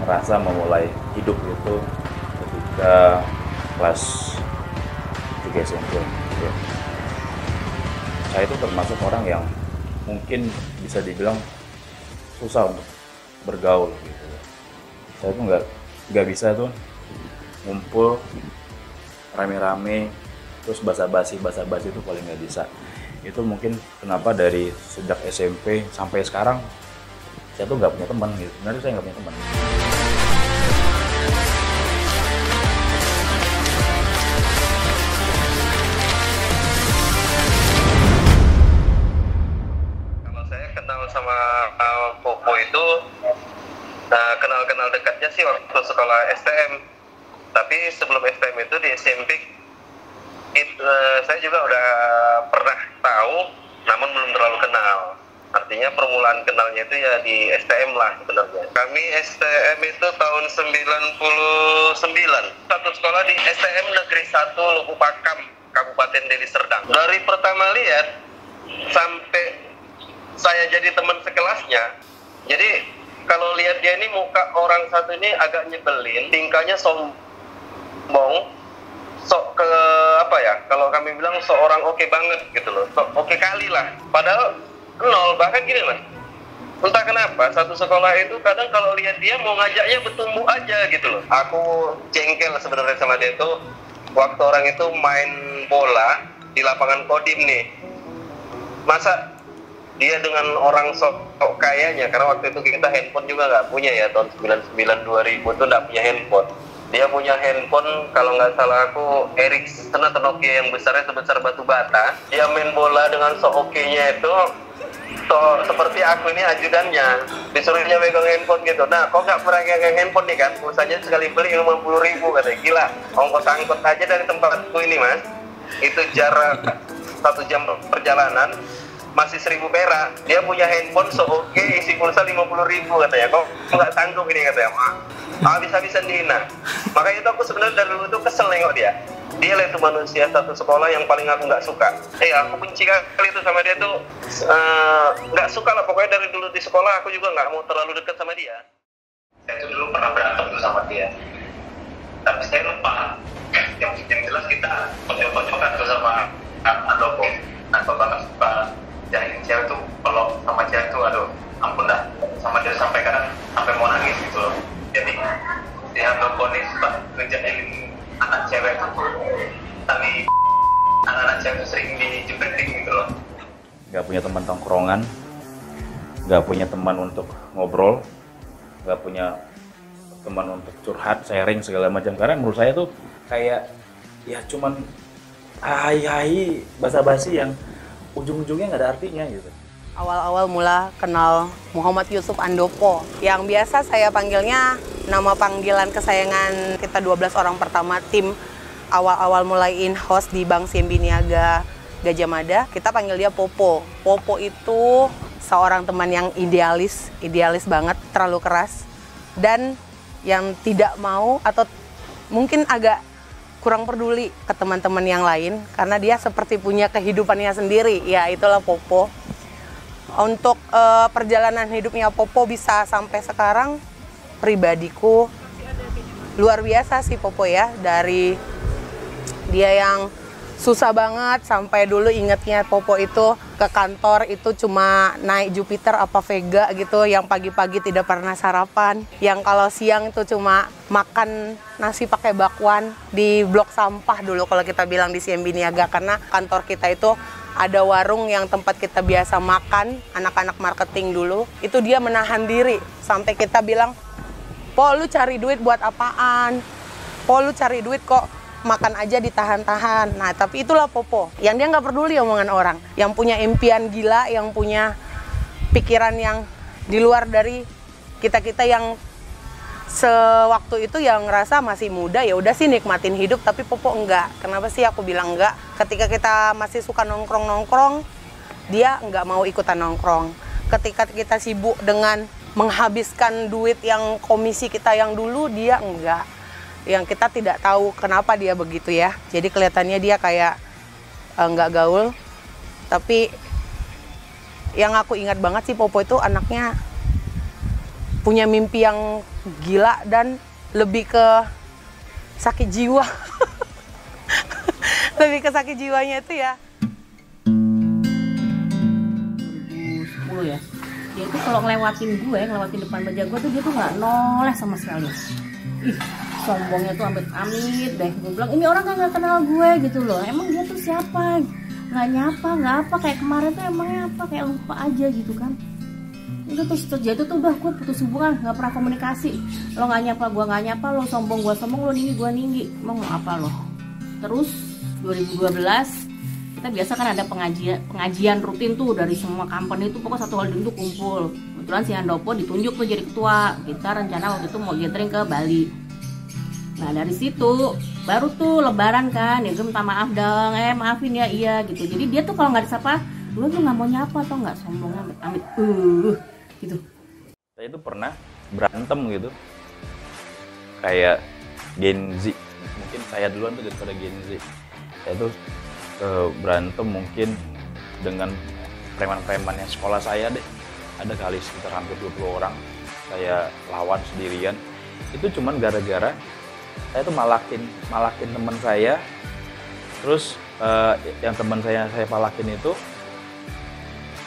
merasa memulai hidup itu ketika kelas 3 SMP. Ya. Saya itu termasuk orang yang mungkin bisa dibilang susah untuk bergaul gitu. Saya tuh nggak bisa tuh ngumpul rame-rame terus basa-basi itu paling nggak bisa. Itu mungkin kenapa dari sejak SMP sampai sekarang saya tuh nggak punya teman gitu. Sebenarnya saya nggak punya teman. Kalau saya kenal sama Popo itu kenal dekatnya sih waktu sekolah STM. Tapi sebelum STM itu di SMP saya juga udah pernah tahu, namun belum terlalu kenal. Artinya permulaan kenalnya itu ya di STM lah sebenarnya. Kami STM itu tahun 99. Satu sekolah di STM Negeri 1 Lubuk Pakam, Kabupaten Deli Serdang. Dari pertama lihat sampai saya jadi teman sekelasnya. Jadi kalau lihat dia ini muka orang satu ini agak nyebelin, tingkahnya sombong, sok ke apa ya, kalau kami bilang seorang oke banget gitu loh, sok oke kali lah, padahal nol. Bahkan gini mas, entah kenapa satu sekolah itu kadang kalau lihat dia mau ngajaknya bertumbuh aja gitu loh. Aku jengkel sebenarnya sama dia tuh waktu orang itu main bola di lapangan Kodim nih. Masa dia dengan orang sok kayanya, karena waktu itu kita handphone juga nggak punya ya, tahun 99 2000 tuh nggak punya handphone. Dia punya handphone kalau nggak salah aku Ericsson atau Nokia yang besarnya sebesar batu bata. Dia main bola dengan oke-nya itu seperti aku ini ajudannya, disuruhnya megang handphone gitu. Nah, kok nggak pernah megang handphone nih kan? Pulsanya sekali beli 50.000 katanya. Gila, ongkos angkot aja dari tempatku ini mas, itu jarak 1 jam perjalanan masih 1.000 perak. Dia punya handphone oke, isi pulsa 50.000 katanya. Kok nggak sanggup ini katanya. Habis-habisan dihina. Makanya itu aku sebenarnya dari dulu tuh kesel nengok dia. Dia lah itu manusia satu sekolah yang paling aku nggak suka. Aku benci kali itu sama dia tuh. Nggak suka lah pokoknya dari dulu di sekolah aku juga nggak mau terlalu dekat sama dia. Saya tuh dulu pernah berantem tuh sama dia. Tapi saya lupa. Yang jelas kita kocok-kocokan tuh sama Andoko. Nah, bapak suka jahilin cewek tuh, kalau sama cewek tuh aduh ampun dah, sama dia sampai kadang sampai mau nangis gitu loh. Jadi si Andoko nih suka ngejahilin anak cewek tuh, tapi anak-anak cewek tuh sering dijepretin gitu loh. Gak punya teman tongkrongan, gak punya teman untuk ngobrol, gak punya teman untuk curhat, sharing segala macam. Karena menurut saya tuh kayak ya cuman hai basa-basi yang ujung-ujungnya nggak ada artinya gitu. Awal-awal mula kenal Muhammad Yusuf Andoko, yang biasa saya panggilnya nama panggilan kesayangan kita 12 orang pertama tim awal-awal mulai in-house di Bank CMB Niaga Gajah Mada, kita panggil dia Popo. Popo itu seorang teman yang idealis banget, terlalu keras, dan yang tidak mau atau mungkin agak kurang peduli ke teman-teman yang lain karena dia seperti punya kehidupannya sendiri. Ya itulah Popo. Untuk perjalanan hidupnya Popo bisa sampai sekarang, pribadiku luar biasa sih Popo ya. Dari dia yang susah banget sampai dulu ingetnya Popo itu ke kantor itu cuma naik Jupiter apa Vega gitu, yang pagi-pagi tidak pernah sarapan, yang kalau siang itu cuma makan nasi pakai bakwan di blok sampah dulu kalau kita bilang di CMB Niaga, karena kantor kita itu ada warung yang tempat kita biasa makan, anak-anak marketing dulu, itu dia menahan diri sampai kita bilang, Po lu cari duit buat apaan? Po lu cari duit kok makan aja ditahan-tahan. Nah tapi itulah Popo, yang dia nggak peduli omongan orang, yang punya impian gila, yang punya pikiran yang di luar dari kita-kita yang sewaktu itu yang ngerasa masih muda, ya udah sih nikmatin hidup. Tapi Popo enggak. Kenapa sih aku bilang enggak? Ketika kita masih suka nongkrong-nongkrong, dia enggak mau ikutan nongkrong. Ketika kita sibuk dengan menghabiskan duit yang komisi kita yang dulu, dia enggak. Yang kita tidak tahu kenapa dia begitu ya. Jadi kelihatannya dia kayak enggak gaul. Tapi yang aku ingat banget sih Popo itu anaknya punya mimpi yang gila dan lebih ke sakit jiwa. Lebih ke sakit jiwanya itu ya. 2010 ya. Dia itu kalau ngelewatin depan meja gue tuh dia tuh nggak noleh sama sekali. Ih, sombongnya tuh amit-amit deh. Gue bilang ini orang kan nggak kenal gue gitu loh. Emang dia tuh siapa? Nggak nyapa, nggak apa. Kayak kemarin tuh emangnya apa? Kayak lupa aja gitu kan. Itu terus terjadi tuh udah gue putus hubungan, nggak pernah komunikasi. Lo nggak nyapa, gue nggak nyapa. Lo sombong, gue sombong. Lo ninggi, gue ninggi. Mau apa lo? Terus 2012 kita biasa kan ada pengajian rutin tuh dari semua company itu, pokoknya satu kali itu kumpul. Kebetulan si Handopo ditunjuk tuh jadi ketua. Kita rencana waktu itu mau gathering ke Bali. Nah dari situ baru tuh lebaran kan, ya gue minta maaf dong, maafin ya, iya gitu. Jadi dia tuh kalau nggak disapa, lu tuh nggak mau nyapa atau nggak, sombong amit gitu. Saya itu pernah berantem gitu, kayak Gen Z. Mungkin saya duluan tuh daripada Gen Z. Saya tuh berantem mungkin dengan preman-preman yang sekolah saya deh. Ada kali sekitar hampir 20 orang. Saya lawan sendirian. Itu cuman gara-gara saya tuh malakin teman saya. Terus yang teman saya malakin itu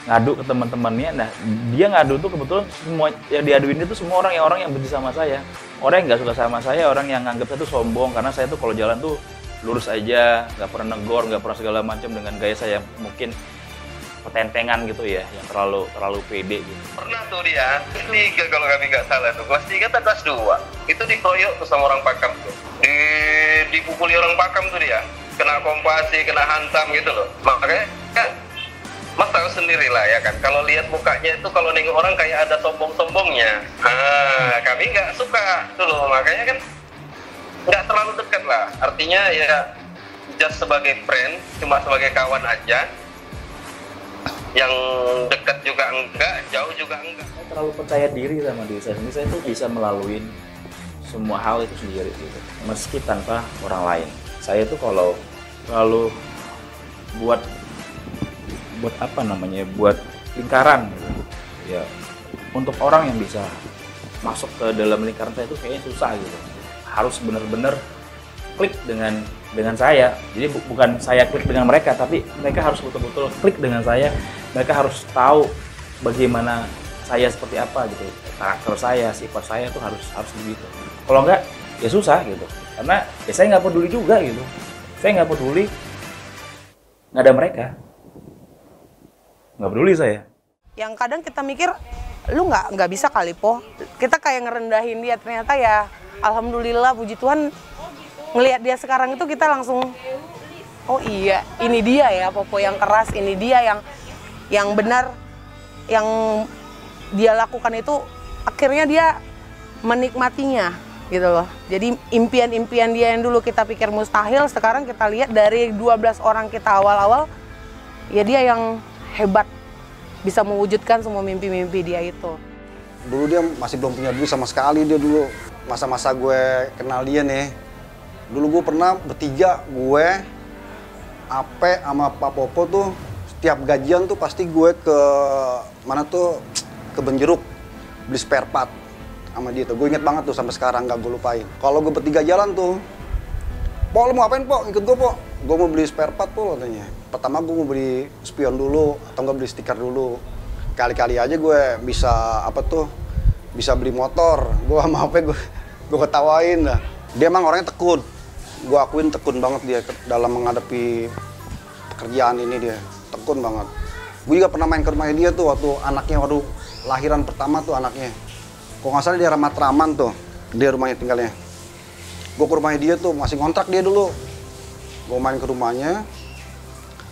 ngadu ke teman-temannya. Nah, dia ngadu tuh kebetulan semua yang diaduin itu semua orang yang benci sama saya. Orang yang nggak suka sama saya, orang yang nganggap saya tuh sombong karena saya tuh kalau jalan tuh lurus aja, nggak pernah negor, nggak pernah segala macam, dengan gaya saya mungkin petentengan gitu ya, yang terlalu pede gitu. Pernah tuh dia, kelas 3 kalau kami nggak salah tuh, kelas 3 atau kelas 2, itu dikeroyok tuh sama orang Pakam tuh. Dipukuli orang Pakam tuh dia, kena kompasi, kena hantam gitu loh. Makanya kan, Mas tahu sendiri lah ya kan, kalau lihat mukanya itu kalau nengok orang kayak ada sombong-sombongnya. Kami nggak suka tuh loh, makanya kan nggak terlalu dekat lah. Artinya ya just sebagai friend, cuma sebagai kawan aja. Yang dekat juga enggak, jauh juga enggak. Saya terlalu percaya diri sama diri saya sendiri. Saya tuh bisa melalui semua hal itu sendiri gitu, meski tanpa orang lain. Saya tuh kalau terlalu buat apa namanya, buat lingkaran gitu. Ya, untuk orang yang bisa masuk ke dalam lingkaran saya itu kayaknya susah gitu. Harus benar-benar klik dengan saya. Jadi bukan saya klik dengan mereka, tapi mereka harus betul-betul klik dengan saya. Mereka harus tahu bagaimana saya seperti apa gitu. Karakter saya, sifat saya tuh harus begitu. Kalau enggak, ya susah gitu. Karena ya saya nggak peduli juga gitu. Saya nggak peduli, nggak ada mereka. Nggak peduli saya. Yang kadang kita mikir, lu nggak bisa kali Po. Kita kayak ngerendahin dia, ternyata ya alhamdulillah puji Tuhan, ngelihat dia sekarang itu kita langsung, oh iya, ini dia ya Popo yang keras, ini dia yang benar, yang dia lakukan itu akhirnya dia menikmatinya gitu loh. Jadi impian-impian dia yang dulu kita pikir mustahil, sekarang kita lihat dari 12 orang kita awal-awal, ya dia yang hebat, bisa mewujudkan semua mimpi-mimpi dia itu. Dulu dia masih belum punya duit sama sekali. Dia dulu masa-masa gue kenal dia nih, dulu gue pernah bertiga, gue, Ape sama Pak Popo tuh setiap gajian tuh pasti gue ke mana tuh, ke Benjeruk beli spare part sama dia tuh. Gue inget banget tuh sampai sekarang, gak gue lupain. Kalau gue bertiga jalan tuh, Po, lo mau apain Po? Ikut gue Po. Gue mau beli spare part Po katanya. Pertama gue mau beli spion dulu atau nggak beli stiker dulu. Kali-kali aja gue bisa apa tuh, bisa beli motor. Gue sama apa gue ketawain dah. Dia emang orangnya tekun. Gue akuin tekun banget dia dalam menghadapi pekerjaan ini, dia tekun banget. Gue juga pernah main ke rumahnya dia tuh waktu anaknya, waktu lahiran pertama tuh anaknya. Kok nggak salah dia Matraman tuh, dia rumahnya tinggalnya. Gue ke rumahnya dia tuh, masih ngontrak dia dulu. Gue main ke rumahnya,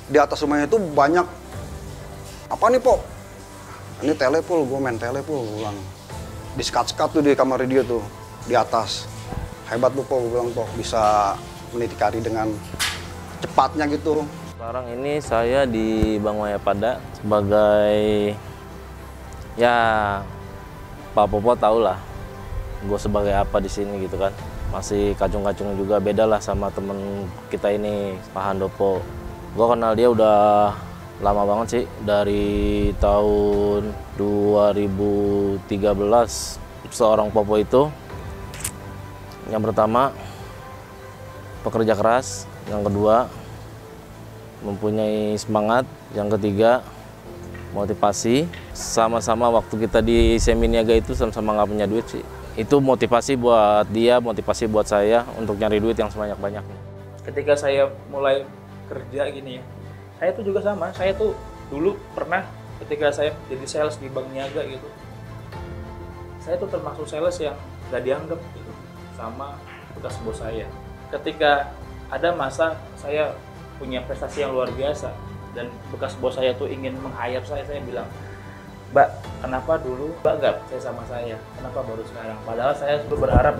di atas rumahnya itu banyak, apa nih Po? Ini telepul, gue main telepul, gue bilang. Di sekat-sekat tuh di kamar dia tuh, di atas. Hebat lu Po, gue bilang Po, bisa meniti karir dengan cepatnya gitu. Sekarang ini saya di Bang Mayapada sebagai, ya Pak Popo tau lah, gue sebagai apa di sini gitu kan. Masih kacung-kacung juga, beda lah sama temen kita ini, Pak Handopo. Gue kenal dia udah lama banget sih, dari tahun 2013 seorang Popo itu, yang pertama pekerja keras, yang kedua mempunyai semangat, yang ketiga motivasi. Sama-sama waktu kita di Seminiaga itu sama-sama nggak punya duit sih. Itu motivasi buat dia, motivasi buat saya untuk nyari duit yang sebanyak-banyaknya. Ketika saya mulai kerja gini ya, saya tuh juga sama. Saya tuh dulu pernah ketika saya jadi sales di Bank Niaga gitu, saya tuh termasuk sales yang nggak dianggap gitu sama bekas bos saya. Ketika ada masa saya punya prestasi yang luar biasa dan bekas bos saya tuh ingin meng-hire saya bilang, "Mbak, kenapa dulu Mbak nggak percaya sama saya? Kenapa baru sekarang?" Padahal saya sudah berharap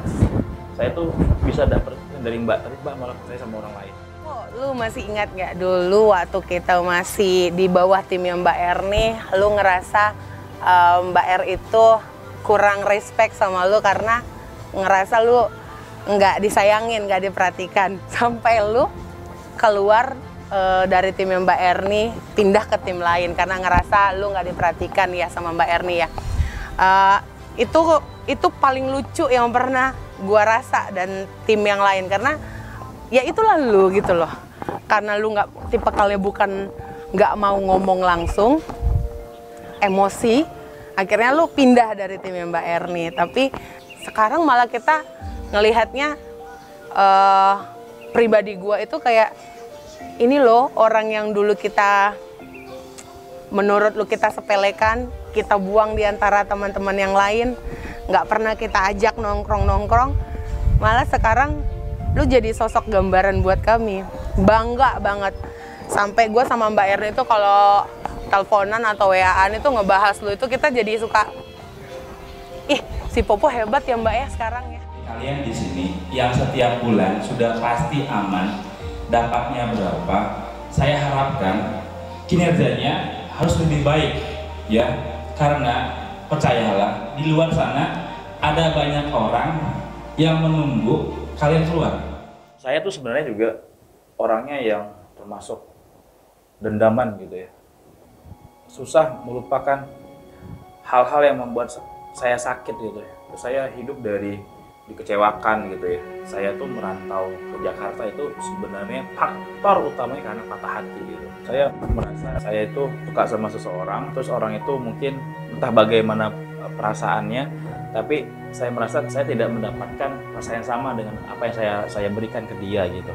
saya tuh bisa dapat dari Mbak, tapi Mbak malah percaya sama orang lain. Oh, lu masih ingat nggak dulu waktu kita masih di bawah timnya Mbak Erni, lu ngerasa Mbak R itu kurang respect sama lu karena ngerasa lu nggak disayangin, nggak diperhatikan, sampai lu keluar dari timnya Mbak Erni pindah ke tim lain karena ngerasa lu nggak diperhatikan ya sama Mbak Erni ya. Itu paling lucu yang pernah gua rasa dan tim yang lain, karena ya itulah lu gitu loh. Karena lu nggak, tipikalnya bukan nggak mau ngomong langsung, emosi, akhirnya lu pindah dari timnya Mbak Erni. Tapi sekarang malah kita ngelihatnya pribadi gua itu kayak ini loh orang yang dulu kita, menurut lu kita sepelekan, kita buang di antara teman-teman yang lain, nggak pernah kita ajak nongkrong-nongkrong, malah sekarang lu jadi sosok gambaran buat kami. Bangga banget. Sampai gue sama Mbak Erni itu kalau teleponan atau WA-an itu ngebahas lu itu kita jadi suka, ih si Popo hebat ya Mbak ya sekarang ya. Kalian di sini yang setiap bulan sudah pasti aman, dapatnya berapa, saya harapkan kinerjanya harus lebih baik ya, karena percayalah di luar sana ada banyak orang yang menunggu kalian keluar. Saya tuh sebenarnya juga orangnya yang termasuk dendaman gitu ya, susah melupakan hal-hal yang membuat saya sakit gitu ya. Saya hidup dari dikecewakan gitu ya. Saya tuh merantau ke Jakarta itu sebenarnya faktor utamanya karena patah hati gitu. Saya merasa saya itu suka sama seseorang, terus orang itu mungkin entah bagaimana perasaannya, tapi saya merasa saya tidak mendapatkan rasa yang sama dengan apa yang saya berikan ke dia gitu.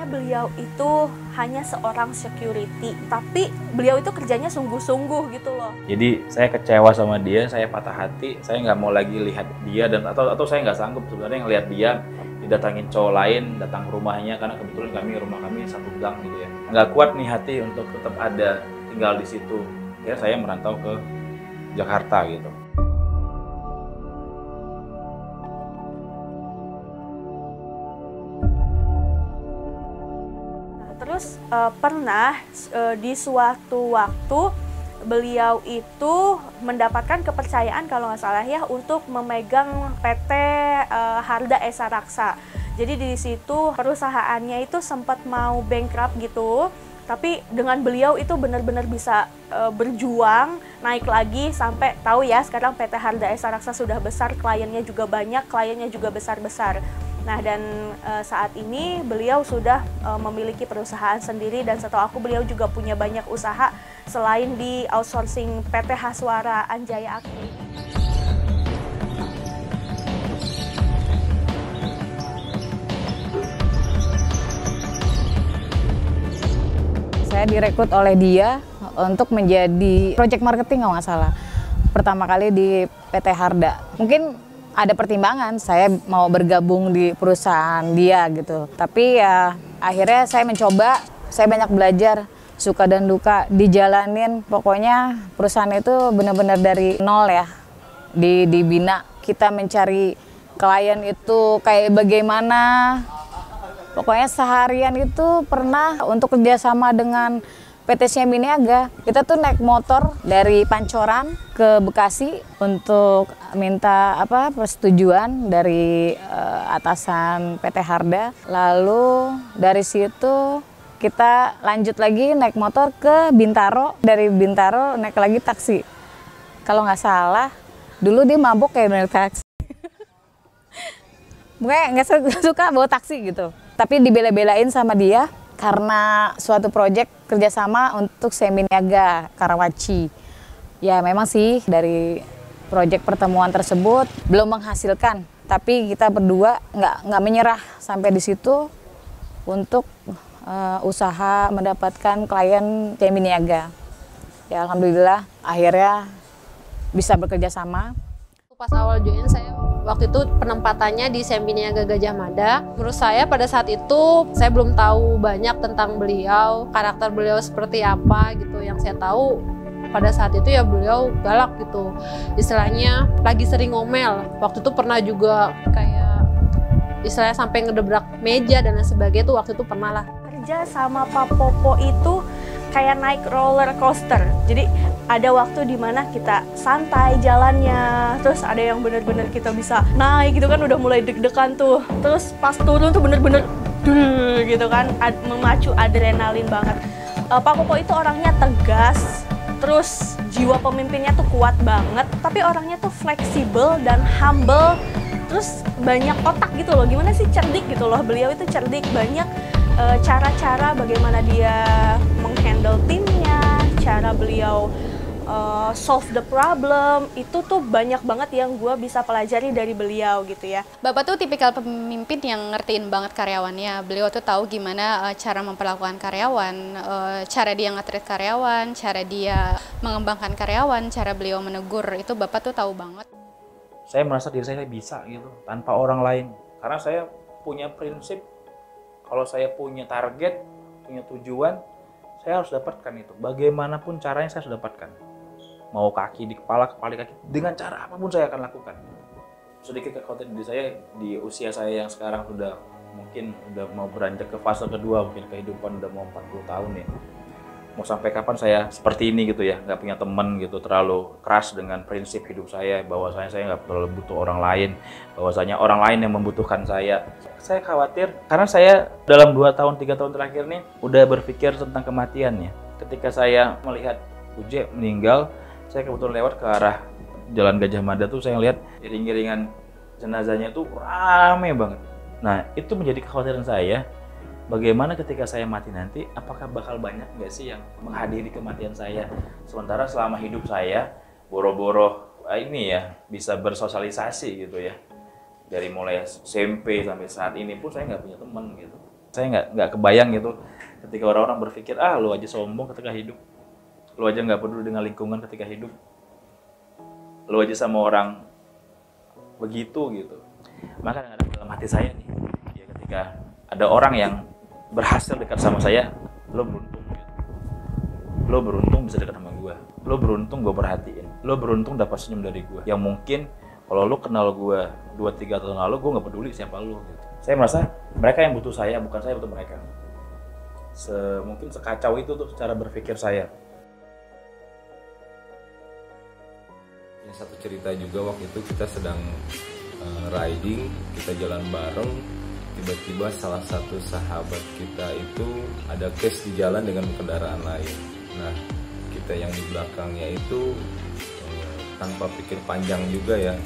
Beliau itu hanya seorang security, tapi beliau itu kerjanya sungguh-sungguh gitu loh. Jadi saya kecewa sama dia, saya patah hati, saya nggak mau lagi lihat dia dan atau saya nggak sanggup sebenarnya ngelihat dia didatangin cowok lain datang ke rumahnya, karena kebetulan rumah kami satu gang gitu ya. Nggak kuat nih hati untuk tetap ada tinggal di situ. Ya saya merantau ke Jakarta gitu. Terus pernah di suatu waktu beliau itu mendapatkan kepercayaan kalau nggak salah ya untuk memegang PT Harda Esa Raksa. Jadi di situ perusahaannya itu sempat mau bankrupt gitu, tapi dengan beliau itu benar-benar bisa berjuang naik lagi sampai tahu ya sekarang PT Harda Esa Raksa sudah besar, kliennya juga banyak, kliennya juga besar-besar. Nah dan saat ini beliau sudah memiliki perusahaan sendiri dan setahu aku beliau juga punya banyak usaha selain di outsourcing PT Haswara Anjaya Akti. Saya direkrut oleh dia untuk menjadi project marketing kalau nggak salah. Pertama kali di PT Harda. Mungkin ada pertimbangan saya mau bergabung di perusahaan dia gitu. Tapi ya akhirnya saya mencoba, saya banyak belajar, suka dan duka dijalanin. Pokoknya perusahaan itu benar-benar dari nol ya, dibina. Kita mencari klien itu kayak bagaimana. Pokoknya seharian itu pernah untuk kerjasama dengan PT Siambi Niaga. Kita tuh naik motor dari Pancoran ke Bekasi untuk minta persetujuan dari atasan PT Harda. Lalu dari situ kita lanjut lagi naik motor ke Bintaro. Dari Bintaro naik lagi taksi. Kalau nggak salah, dulu dia mabuk kayak naik taksi. Mungkin nggak suka bawa taksi gitu. Tapi dibela-belain sama dia karena suatu proyek kerjasama untuk Siambi Niaga Karawaci. Ya memang sih dari proyek pertemuan tersebut belum menghasilkan, tapi kita berdua nggak menyerah sampai di situ untuk usaha mendapatkan klien Siambi Niaga. Ya alhamdulillah akhirnya bisa bekerja sama. Pas awal join saya waktu itu penempatannya di Siambi Niaga Gajah Mada. Menurut saya pada saat itu saya belum tahu banyak tentang beliau, karakter beliau seperti apa gitu. Yang saya tahu pada saat itu ya beliau galak gitu. Istilahnya lagi sering ngomel. Waktu itu pernah juga kayak istilahnya sampai ngedebrak meja dan lain sebagainya, itu waktu itu pernah lah. Kerja sama Pak Popo itu kayak naik roller coaster. Jadi ada waktu dimana kita santai jalannya, terus ada yang bener-bener kita bisa naik gitu kan, udah mulai deg-degan tuh. Terus pas turun tuh bener-bener gitu kan, memacu adrenalin banget. Pak Popo itu orangnya tegas, terus jiwa pemimpinnya tuh kuat banget, tapi orangnya tuh fleksibel dan humble, terus banyak otak gitu loh. Gimana sih, cerdik gitu loh, beliau itu cerdik, banyak cara-cara bagaimana dia menghandle timnya, cara beliau solve the problem, itu tuh banyak banget yang gue bisa pelajari dari beliau gitu ya. Bapak tuh tipikal pemimpin yang ngertiin banget karyawannya. Beliau tuh tahu gimana cara memperlakukan karyawan, cara dia nge-treat karyawan, cara dia mengembangkan karyawan, cara beliau menegur, itu Bapak tuh tahu banget. Saya merasa diri saya bisa gitu tanpa orang lain, karena saya punya prinsip. Kalau saya punya target, punya tujuan, saya harus dapatkan itu. Bagaimanapun caranya saya harus dapatkan. Mau kaki di kepala, kepala di kaki, dengan cara apapun saya akan lakukan. Sedikit kekhawatiran diri saya di usia saya yang sekarang sudah mau beranjak ke fase kedua, mungkin kehidupan udah mau 40 tahun ya. Mau sampai kapan saya seperti ini gitu ya, nggak punya teman gitu, terlalu keras dengan prinsip hidup saya, bahwasanya saya nggak terlalu butuh orang lain, bahwasanya orang lain yang membutuhkan saya. Saya khawatir karena saya dalam 2 tahun 3 tahun terakhir nih udah berpikir tentang kematiannya. Ketika saya melihat Uje meninggal, saya kebetulan lewat ke arah Jalan Gajah Mada tuh, saya lihat iring-iringan jenazahnya tuh rame banget. Nah itu menjadi kekhawatiran saya. Bagaimana ketika saya mati nanti, apakah bakal banyak nggak sih yang menghadiri kematian saya? Sementara selama hidup saya, boro-boro ini ya, bisa bersosialisasi gitu ya. Dari mulai SMP sampai saat ini pun saya nggak punya teman gitu. Saya nggak kebayang gitu, ketika orang-orang berpikir, lu aja sombong ketika hidup. Lu aja nggak peduli dengan lingkungan ketika hidup. Lu aja sama orang begitu gitu. Maka kadang-kadang dalam hati saya nih, ya ketika ada orang yang berhasil dekat sama saya, lo beruntung gitu. Lo beruntung bisa dekat sama gue, lo beruntung gue perhatiin, lo beruntung dapat senyum dari gue, yang mungkin kalau lo kenal gue 2-3 tahun lalu, gue nggak peduli siapa lo gitu. Saya merasa mereka yang butuh saya, bukan saya butuh mereka. Mungkin sekacau itu tuh cara berpikir saya. Yang satu cerita juga, waktu itu kita sedang riding, kita jalan bareng. Tiba-tiba salah satu sahabat kita itu ada case di jalan dengan kendaraan lain. Nah, kita yang di belakangnya itu tanpa pikir panjang juga ya,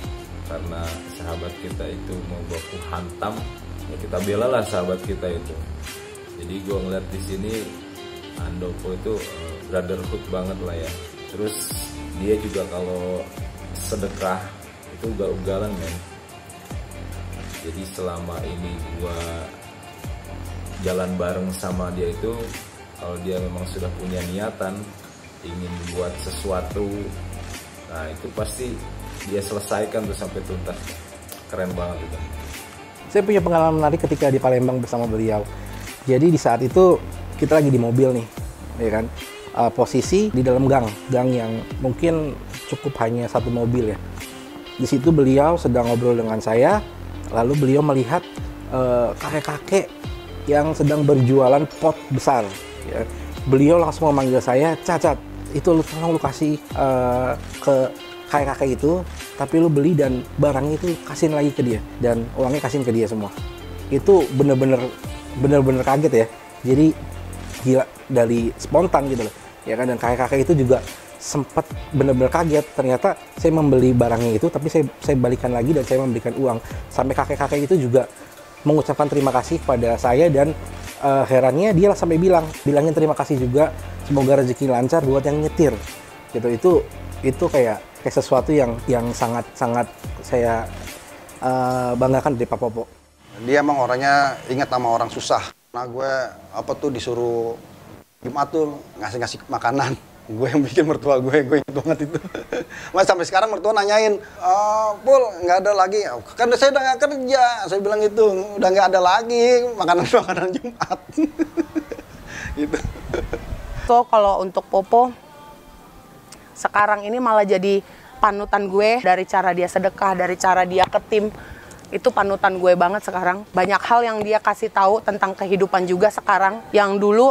karena sahabat kita itu mau baku hantam, ya kita bela lah sahabat kita itu. Jadi gue ngeliat di sini Andopo itu brotherhood banget lah ya. Terus dia juga kalau sedekah itu ugal-ugalan men. Jadi selama ini gua jalan bareng sama dia itu, kalau dia memang sudah punya niatan ingin buat sesuatu, nah itu pasti dia selesaikan tuh sampai tuntas. Keren banget itu. Saya punya pengalaman menarik ketika di Palembang bersama beliau. Jadi di saat itu kita lagi di mobil nih, ya kan? Posisi di dalam gang yang mungkin cukup hanya satu mobil ya. Di situ beliau sedang ngobrol dengan saya. Lalu beliau melihat kakek-kakek yang sedang berjualan pot besar. Ya. beliau langsung memanggil saya, Cacat, itu lu tolong lu kasih ke kakek-kakek itu, tapi lu beli dan barangnya itu kasihin lagi ke dia, dan uangnya kasihin ke dia semua. Itu bener-bener kaget ya. Jadi gila, dari spontan gitu loh ya kan. Dan kakek-kakek itu juga sempat bener-bener kaget, ternyata saya membeli barangnya itu tapi saya balikan lagi dan saya memberikan uang. Sampai kakek-kakek itu juga mengucapkan terima kasih kepada saya, dan herannya dia sampai bilangin terima kasih juga, semoga rezeki lancar buat yang nyetir gitu. Itu kayak sesuatu yang sangat saya banggakan dari Pak Popo. Dia emang orangnya ingat sama orang susah. Nah gue disuruh Jumat tuh ngasih makanan. Gue yang bikin mertua gue inget banget itu. Mas sampai sekarang mertua nanyain, Pul nggak ada lagi? Kan saya udah nggak kerja. Saya bilang gitu, udah nggak ada lagi makanan Jumat. Gitu. So kalau untuk Popo, sekarang ini malah jadi panutan gue, dari cara dia sedekah, dari cara dia ke tim. Itu panutan gue banget sekarang. Banyak hal yang dia kasih tahu tentang kehidupan juga sekarang. Yang dulu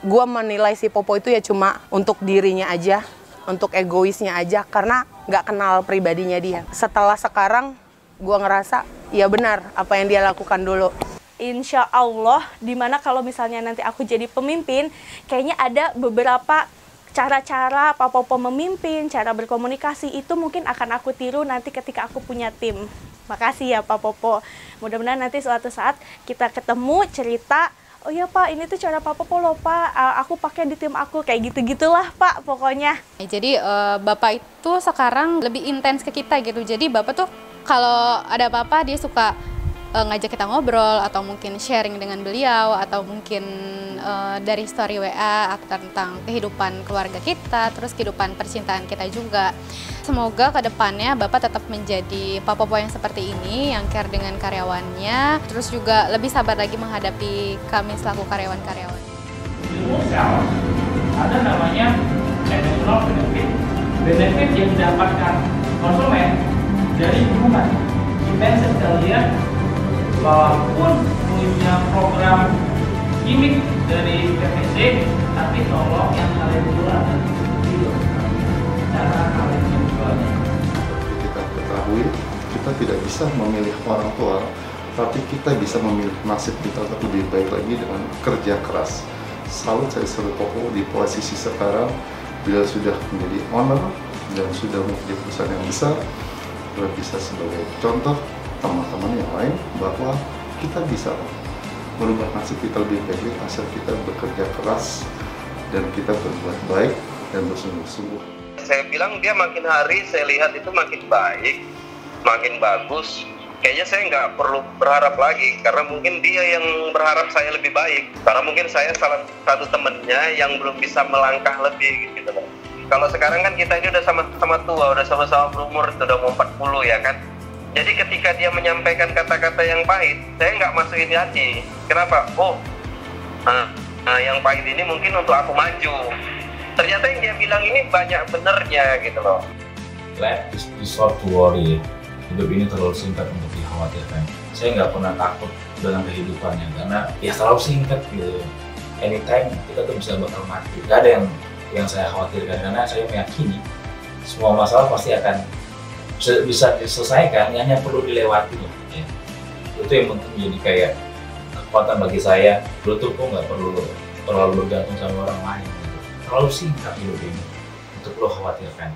gue menilai si Popo itu ya cuma untuk dirinya aja, untuk egoisnya aja, karena nggak kenal pribadinya dia. Setelah sekarang gue ngerasa ya benar apa yang dia lakukan dulu. Insya Allah, dimana kalau misalnya nanti aku jadi pemimpin, kayaknya ada beberapa cara-cara Pak Popo memimpin, cara berkomunikasi itu mungkin akan aku tiru nanti ketika aku punya tim. Makasih ya Pak Popo. Mudah-mudahan nanti suatu saat kita ketemu cerita, oh ya Pak, ini tuh cara Pak Popo loh Pak, aku pakai di tim aku, kayak gitu-gitulah Pak pokoknya. Jadi Bapak itu sekarang lebih intens ke kita gitu. Jadi Bapak tuh kalau ada apa-apa dia suka ngajak kita ngobrol, atau mungkin sharing dengan beliau, atau mungkin dari story WA tentang kehidupan keluarga kita, terus kehidupan percintaan kita juga. Semoga kedepannya Bapak tetap menjadi Pak Popo yang seperti ini, yang care dengan karyawannya, terus juga lebih sabar lagi menghadapi kami selaku karyawan-karyawan. Ilmu sel ada namanya emotional benefit yang didapatkan konsumen dari hubungan. Kita sekalian, walaupun punya program gimmick dari PPC, tapi tolong yang kalian jual itu cara kalian menjualnya. Seperti kita ketahui, kita tidak bisa memilih orang tua, tapi kita bisa memilih nasib kita untuk lebih baik lagi dengan kerja keras. Salut saya selalu Popo di posisi sekarang, bila sudah menjadi owner dan sudah mempunyai perusahaan yang besar, sudah bisa sebagai contoh teman-teman yang lain bahwa kita bisa merubah nasib kita lebih baik asal kita bekerja keras dan kita berbuat baik dan bersungguh-sungguh. Saya bilang dia makin hari saya lihat itu makin baik, makin bagus. Kayaknya saya nggak perlu berharap lagi, karena mungkin dia yang berharap saya lebih baik. Karena mungkin saya salah satu temennya yang belum bisa melangkah lebih gitu loh. Kalau sekarang kan kita ini udah sama-sama tua, udah sama-sama berumur, udah mau 40 ya kan. Jadi ketika dia menyampaikan kata-kata yang pahit, saya nggak masukin di hati. Kenapa? Yang pahit ini mungkin untuk aku maju. Ternyata yang dia bilang ini banyak benernya gitu loh. Life is short to worry. Hidup ini terlalu singkat untuk dikhawatirkan. Saya nggak pernah takut dengan kehidupannya, karena ya terlalu singkat gitu. Anytime kita tuh bisa bakal mati. Gak ada yang saya khawatirkan, karena saya meyakini semua masalah pasti akan bisa diselesaikan, hanya perlu dilewati ya. Itu yang penting, jadi kayak kekuatan bagi saya. Lo tuh kok nggak perlu terlalu bergantung sama orang lain gitu. Terlalu singkat hidup ini untuk lo khawatirkan.